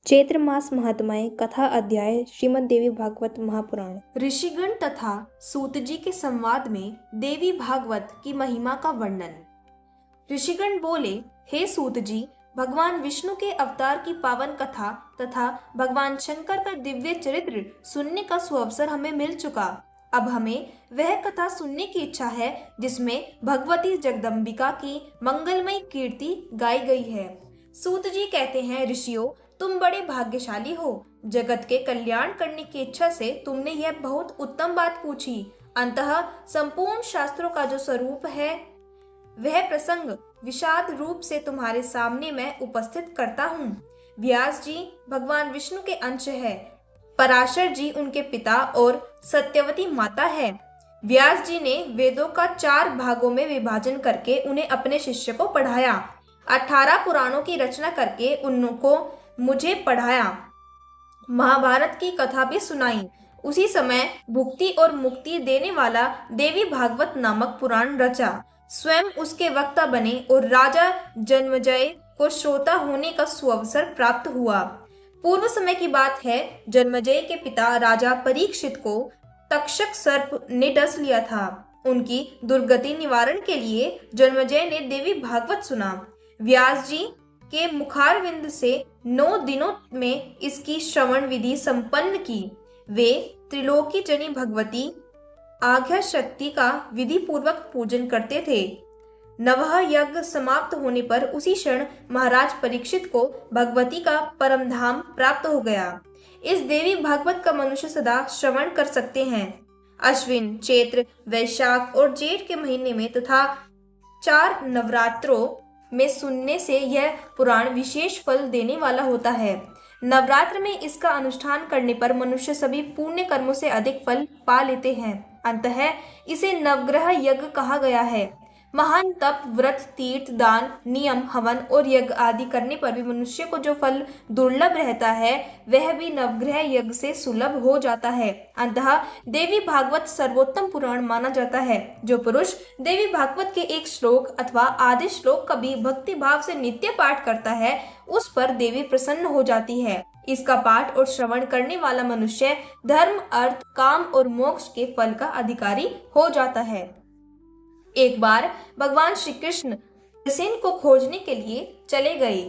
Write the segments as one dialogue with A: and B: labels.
A: चैत्र मास महात्म्य कथा अध्याय श्रीमद् देवी भागवत महापुराण।
B: ऋषिगण तथा सूत जी के संवाद में देवी भागवत की महिमा का वर्णन। ऋषिगण बोले, हे सूत जी, भगवान विष्णु के अवतार की पावन कथा तथा भगवान शंकर का दिव्य चरित्र सुनने का सुअवसर हमें मिल चुका। अब हमें वह कथा सुनने की इच्छा है जिसमें भगवती जगदम्बिका की मंगलमयी कीर्ति गाई गई है। सूत जी कहते हैं, ऋषियों, तुम बड़े भाग्यशाली हो। जगत के कल्याण करने की इच्छा से तुमने यह बहुत उत्तम बात पूछी। अंततः संपूर्ण शास्त्रों का जो स्वरूप है वह प्रसंग विषाद रूप से तुम्हारे सामने मैं उपस्थित करता हूँ। व्यास जी भगवान विष्णु के अंश है, पराशर जी उनके पिता और सत्यवती माता है। व्यास जी ने वेदों का 4 भागों में विभाजन करके उन्हें अपने शिष्य को पढ़ाया। 18 पुराणों की रचना करके उनको मुझे पढ़ाया। महाभारत की कथा भी सुनाई। उसी समय भुक्ति और मुक्ति देने वाला देवी भागवत नामक पुराण रचा। स्वयं उसके वक्ता बने और राजा जन्मेजय को श्रोता होने का सुअवसर प्राप्त हुआ। पूर्व समय की बात है, जन्मेजय के पिता राजा परीक्षित को तक्षक सर्प ने डस लिया था। उनकी दुर्गति निवारण के लिए जन्मेजय ने देवी भागवत सुना। व्यास जी के मुखारविंद से 9 दिनों में इसकी श्रवण विधि संपन्न की। वे त्रिलोकी जनी भगवती आज्ञा शक्ति का विधि पूर्वक पूजन करते थे। नवह यज्ञ समाप्त होने पर उसी क्षण महाराज परीक्षित को भगवती का परम धाम प्राप्त हो गया। इस देवी भागवत का मनुष्य सदा श्रवण कर सकते हैं। अश्विन, चैत्र, वैशाख और जेठ के महीने में तथा 4 नवरात्रों में सुनने से यह पुराण विशेष फल देने वाला होता है। नवरात्र में इसका अनुष्ठान करने पर मनुष्य सभी पुण्य कर्मों से अधिक फल पा लेते हैं। अंततः इसे नवग्रह यज्ञ कहा गया है। महान तप, व्रत, तीर्थ, दान, नियम, हवन और यज्ञ आदि करने पर भी मनुष्य को जो फल दुर्लभ रहता है वह भी नवग्रह यज्ञ से सुलभ हो जाता है। अंततः देवी भागवत सर्वोत्तम पुराण माना जाता है। जो पुरुष देवी भागवत के एक श्लोक अथवा आधे श्लोक का भी भक्ति भाव से नित्य पाठ करता है उस पर देवी प्रसन्न हो जाती है। इसका पाठ और श्रवण करने वाला मनुष्य धर्म, अर्थ, काम और मोक्ष के फल का अधिकारी हो जाता है। एक बार भगवान श्री कृष्ण प्रसेन को खोजने के लिए चले गए।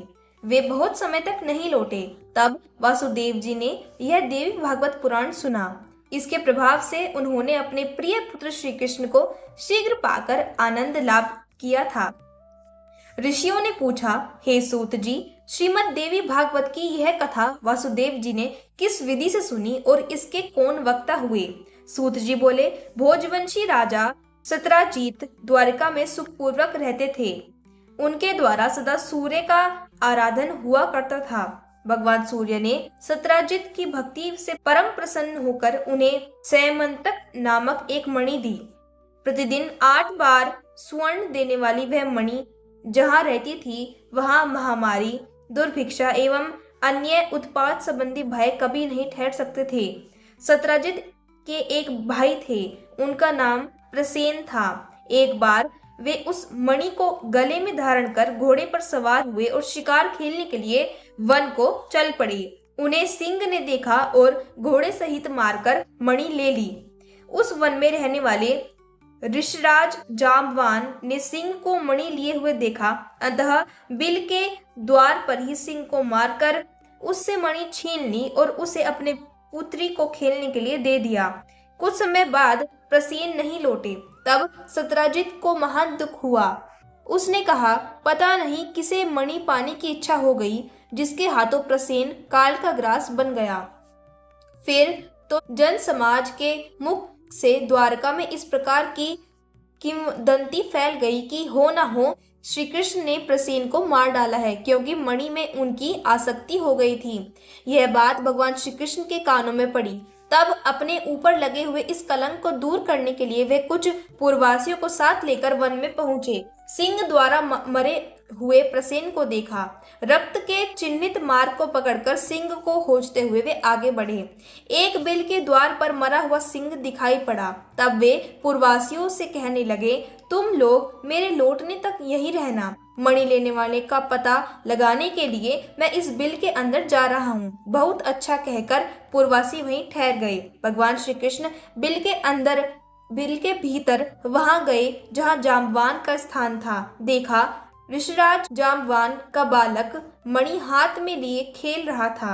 B: वे बहुत समय तक नहीं लौटे। तब वासुदेव जी ने यह देवी भागवत पुराण सुना। इसके प्रभाव से उन्होंने अपने प्रिय पुत्र श्री कृष्ण को शीघ्र पाकर आनंद लाभ किया था। ऋषियों ने पूछा, हे सूत जी, श्रीमद् देवी भागवत की यह कथा वासुदेव जी ने किस विधि से सुनी और इसके कौन वक्ता हुए? सूत जी बोले, भोजवंशी राजा सत्राजीत द्वारिका में सुखपूर्वक रहते थे। उनके द्वारा सदा सूर्य का आराधन हुआ करता था। भगवान सूर्य ने सत्राजित की भक्ति से परम प्रसन्न होकर उन्हें सैमंतक नामक एक मणि दी। प्रतिदिन 8 बार स्वर्ण देने वाली वह मणि जहाँ रहती थी वहाँ महामारी, दुर्भिक्षा एवं अन्य उत्पाद संबंधी भय कभी नहीं ठहर सकते थे। सत्राजित के एक भाई थे, उनका नाम प्रसेन था। एक बार वे उस मणि को गले में धारण कर घोड़े पर सवार हुए और शिकार खेलने के लिए वन को चल पड़े। उन्हें सिंह ने देखा और घोड़े सहित मारकर मणि ले ली। उस वन में रहने वाले ऋषराज जाम्बवान ने सिंह को मणि लिए हुए देखा। अतः बिल के द्वार पर ही सिंह को मारकर उससे मणि छीन ली और उसे अपने पुत्री को खेलने के लिए दे दिया। कुछ समय बाद प्रसेन नहीं लौटे। तब सत्राजित को महान दुख हुआ। उसने कहा, पता नहीं किसे मणि पाने की इच्छा हो गई, जिसके हाथों प्रसेन काल का ग्रास बन गया। फिर तो जन समाज के मुख से द्वारका में इस प्रकार की किंवदंती फैल गई कि हो ना हो श्री कृष्ण ने प्रसेन को मार डाला है, क्योंकि मणि में उनकी आसक्ति हो गई थी। यह बात भगवान श्री कृष्ण के कानों में पड़ी। तब अपने ऊपर लगे हुए इस कलंक को दूर करने के लिए वे कुछ पूर्ववासियों को साथ लेकर वन में पहुंचे। सिंह द्वारा मरे हुए प्रसेन को देखा। रक्त के चिन्हित मार्ग को पकड़कर सिंह को खोजते हुए वे आगे बढ़े। एक बिल के द्वार पर मरा हुआ सिंह दिखाई पड़ा। तब वे पुरवासियों से कहने लगे, तुम लोग मेरे लौटने तक यहीं रहना। मणि लेने वाले का पता लगाने के लिए मैं इस बिल के अंदर जा रहा हूँ। बहुत अच्छा कहकर पुरवासी वहीं ठहर गए। भगवान श्री कृष्ण बिल के भीतर वहां गए जहां जाम्बवान का स्थान था। देखा, ऋषिराज जाम्बवान का बालक मणि हाथ में लिए खेल रहा था।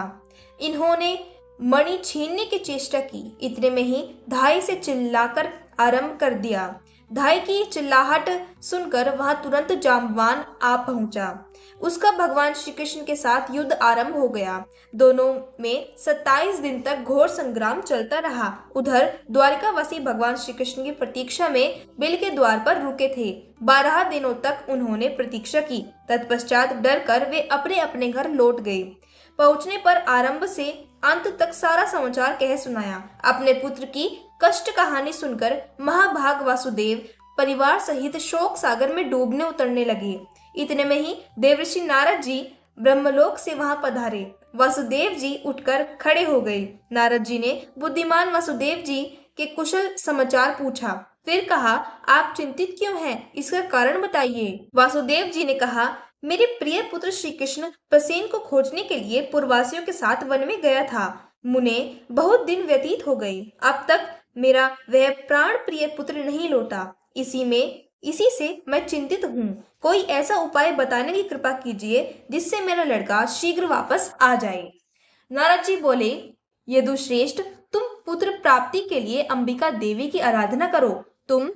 B: इन्होंने मणि छीनने की चेष्टा की। इतने में ही धाई से चिल्लाकर आरंभ कर दिया। धाई की चिल्लाहट सुनकर वहां तुरंत जाम्बवान आ पहुंचा। उसका भगवान श्री कृष्ण के साथ युद्ध आरंभ हो गया। दोनों में 27 दिन तक घोर संग्राम चलता रहा। उधर द्वारिकावासी भगवान श्री कृष्ण की प्रतीक्षा में बिल के द्वार पर रुके थे। 12 दिनों तक उन्होंने प्रतीक्षा की। तत्पश्चात डर कर वे अपने अपने घर लौट गए। पहुंचने पर आरंभ से अंत तक सारा समाचार कह सुनाया। अपने पुत्र की कष्ट कहानी सुनकर महाभाग वासुदेव परिवार सहित शोक सागर में डूबने उतरने लगे। इतने में ही देवर्षि नारद जी ब्रह्मलोक से वहां पधारे। वासुदेव जी उठकर खड़े हो गए। नारद जी ने बुद्धिमान वासुदेव जी के कुशल समाचार पूछा। फिर कहा, आप चिंतित क्यों हैं? इसका कारण बताइए। वासुदेव जी ने कहा, मेरे प्रिय पुत्र श्री कृष्ण प्रसेन को खोजने के लिए पुरवासियों के साथ वन में गया था। मुने बहुत दिन व्यतीत हो गए। अब तक मेरा वह प्राण प्रिय पुत्र नहीं लौटा। इसी से मैं चिंतित हूँ। कोई ऐसा उपाय बताने की कृपा कीजिए जिससे मेरा लड़का शीघ्र वापस आ जाए। नारद जी बोले, यदुश्रेष्ठ, तुम पुत्र प्राप्ति के लिए अंबिका देवी की आराधना करो। तुम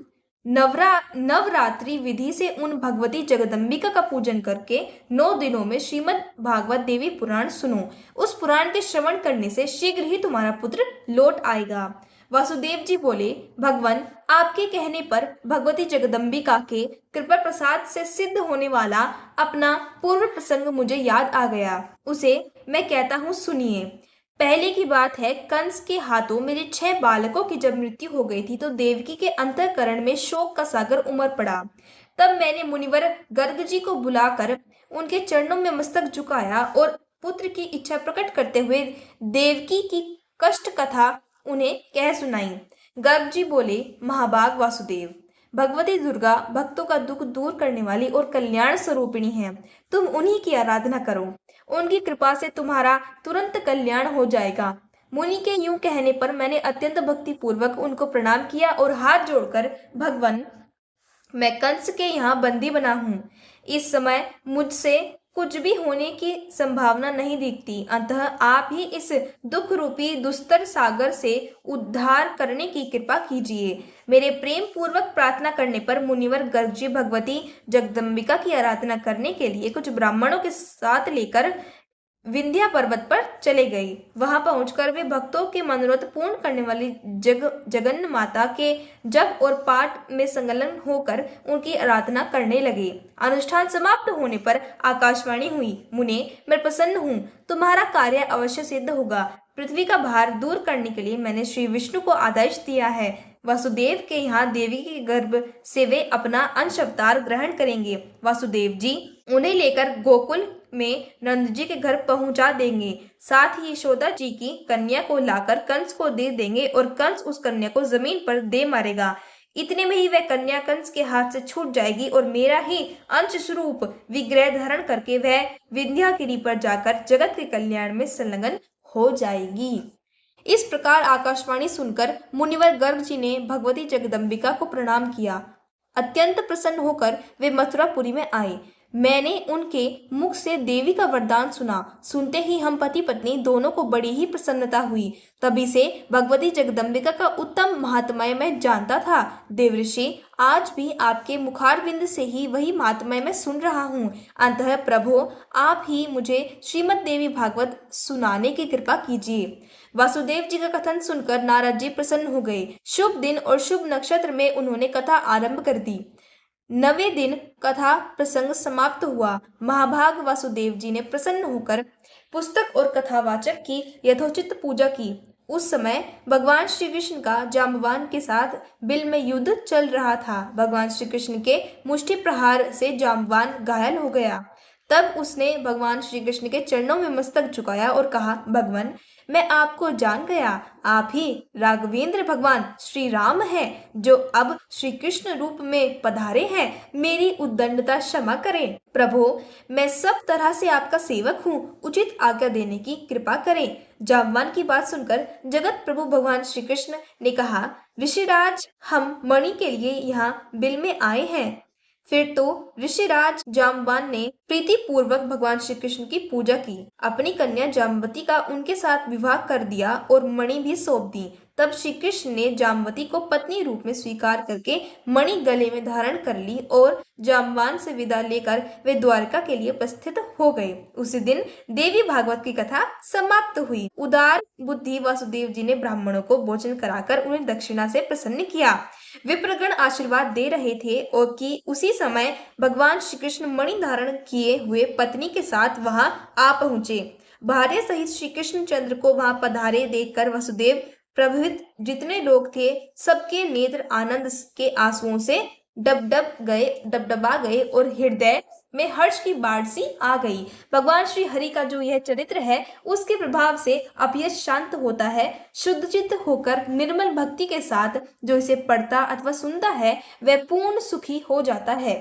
B: नवरात्रि विधि से उन भगवती जगदम्बिका का पूजन करके 9 दिनों में श्रीमद् भागवत देवी पुराण सुनो। उस पुराण के श्रवण करने से शीघ्र ही तुम्हारा पुत्र लौट आएगा। वासुदेव जी बोले, भगवान, आपके कहने पर भगवती जगदम्बिका के कृपा प्रसाद से सिद्ध होने वाला अपना पूर्व प्रसंग मुझे याद आ गया। उसे मैं कहता हूँ, सुनिए। पहले की बात है, कंस के हाथों मेरे 6 बालकों की जब मृत्यु हो गई थी तो देवकी के अंतःकरण में शोक का सागर उमड़ पड़ा। तब मैंने मुनिवर गर्ग जी को बुलाकर उनके चरणों में मस्तक झुकाया और पुत्र की इच्छा प्रकट करते हुए देवकी की कष्ट कथा उन्हें कह सुनाई। गर्ग जी बोले, महाभाग वासुदेव, भगवती दुर्गा भक्तों का दुख दूर करने वाली और कल्याण स्वरूपिणी है। तुम उन्हीं की आराधना करो। उनकी कृपा से तुम्हारा तुरंत कल्याण हो जाएगा। मुनि के यूं कहने पर मैंने अत्यंत भक्ति पूर्वक उनको प्रणाम किया और हाथ जोड़कर, भगवान, मैं कंस के यहाँ बंदी बना हूँ। इस समय मुझसे कुछ भी होने की संभावना नहीं दिखती। अतः आप ही इस दुख रूपी दुस्तर सागर से उद्धार करने की कृपा कीजिए। मेरे प्रेम पूर्वक प्रार्थना करने पर मुनिवर गर्ग जी भगवती जगदम्बिका की आराधना करने के लिए कुछ ब्राह्मणों के साथ लेकर विंध्या पर्वत पर चले गए। वहां पहुंचकर वे भक्तों के मनोरथ पूर्ण करने वाली जगन माता के जप और पाठ में संलग्न होकर उनकी आराधना करने लगे। अनुष्ठान समाप्त होने पर आकाशवाणी हुई, मुने, मैं प्रसन्न हूँ। तुम्हारा कार्य अवश्य सिद्ध होगा। पृथ्वी का भार दूर करने के लिए मैंने श्री विष्णु को आदेश दिया है। वासुदेव के यहाँ देवी के गर्भ से वे अपना अंश अवतार ग्रहण करेंगे। वासुदेव जी उन्हें लेकर गोकुल में नंद जी के घर पहुंचा देंगे। साथ ही यशोदा जी की कन्या को लाकर कंस को दे देंगे और कंस उस कन्या को जमीन पर दे मारेगा। इतने में ही वह कन्या कंस के हाथ से छूट जाएगी और मेरा ही अंश स्वरूप विग्रह धारण करके वह विंध्यागिरी पर जाकर जगत के कल्याण में संलग्न हो जाएगी। इस प्रकार आकाशवाणी सुनकर मुनिवर गर्ग जी ने भगवती जगदम्बिका को प्रणाम किया। अत्यंत प्रसन्न होकर वे मथुरापुरी में आए। मैंने उनके मुख से देवी का वरदान सुना। सुनते ही हम पति पत्नी दोनों को बड़ी ही प्रसन्नता हुई। तभी से भगवती जगदम्बिका का उत्तम महात्म्य मैं जानता था। देवऋषि, आज भी आपके मुखारविंद से ही वही महात्म्य मैं सुन रहा हूँ। अतः प्रभो, आप ही मुझे श्रीमद् देवी भागवत सुनाने की कृपा कीजिए। वासुदेव जी का कथन सुनकर नारद जी प्रसन्न हो गए। शुभ दिन और शुभ नक्षत्र में उन्होंने कथा आरंभ कर दी। 9वें दिन कथा प्रसंग समाप्त हुआ। महाभाग वासुदेव जी ने प्रसन्न होकर पुस्तक और कथावाचक की यथोचित पूजा की। उस समय भगवान श्री कृष्ण का जाम्बवान के साथ बिल में युद्ध चल रहा था। भगवान श्री कृष्ण के मुष्टि प्रहार से जाम्बवान घायल हो गया। तब उसने भगवान श्री कृष्ण के चरणों में मस्तक झुकाया और कहा, भगवान, मैं आपको जान गया, आप ही राघवेंद्र भगवान श्री राम हैं, जो अब श्री कृष्ण रूप में पधारे हैं। मेरी उद्दंडता क्षमा करें प्रभु, मैं सब तरह से आपका सेवक हूँ, उचित आज्ञा देने की कृपा करें। जाम्बवान की बात सुनकर जगत प्रभु भगवान श्री कृष्ण ने कहा, ऋषिराज, हम मणि के लिए यहाँ बिल में आए हैं। फिर तो ऋषिराज जाम्बवान ने प्रीति पूर्वक भगवान श्री कृष्ण की पूजा की, अपनी कन्या जाम्बवती का उनके साथ विवाह कर दिया और मणि भी सौंप दी। तब श्री कृष्ण ने जाम्बवती को पत्नी रूप में स्वीकार करके मणि गले में धारण कर ली और जाम्बवान से विदा लेकर वे द्वारका के लिए प्रस्थित हो गए। उसी दिन देवी भागवत की कथा समाप्त हुई। उदार बुद्धि वासुदेव जी ने ब्राह्मणों को भोजन कराकर उन्हें दक्षिणा से प्रसन्न किया। विप्रगण आशीर्वाद दे रहे थे और कि उसी समय भगवान श्री कृष्ण मणि धारण किए हुए पत्नी के साथ वहां आ पहुंचे। भार्य सहित श्री कृष्ण चंद्र को वहां पधारे देखकर वसुदेव प्रभृत जितने लोग थे, सबके नेत्र आनंद के आंसुओं से डबडबा गए और हृदय में हर्ष की बाढ़ सी आ गई। भगवान श्री हरि का जो यह चरित्र है, उसके प्रभाव से अपयश शांत होता है। शुद्ध चित्त होकर निर्मल भक्ति के साथ जो इसे पढ़ता अथवा सुनता है, वह पूर्ण सुखी हो जाता है।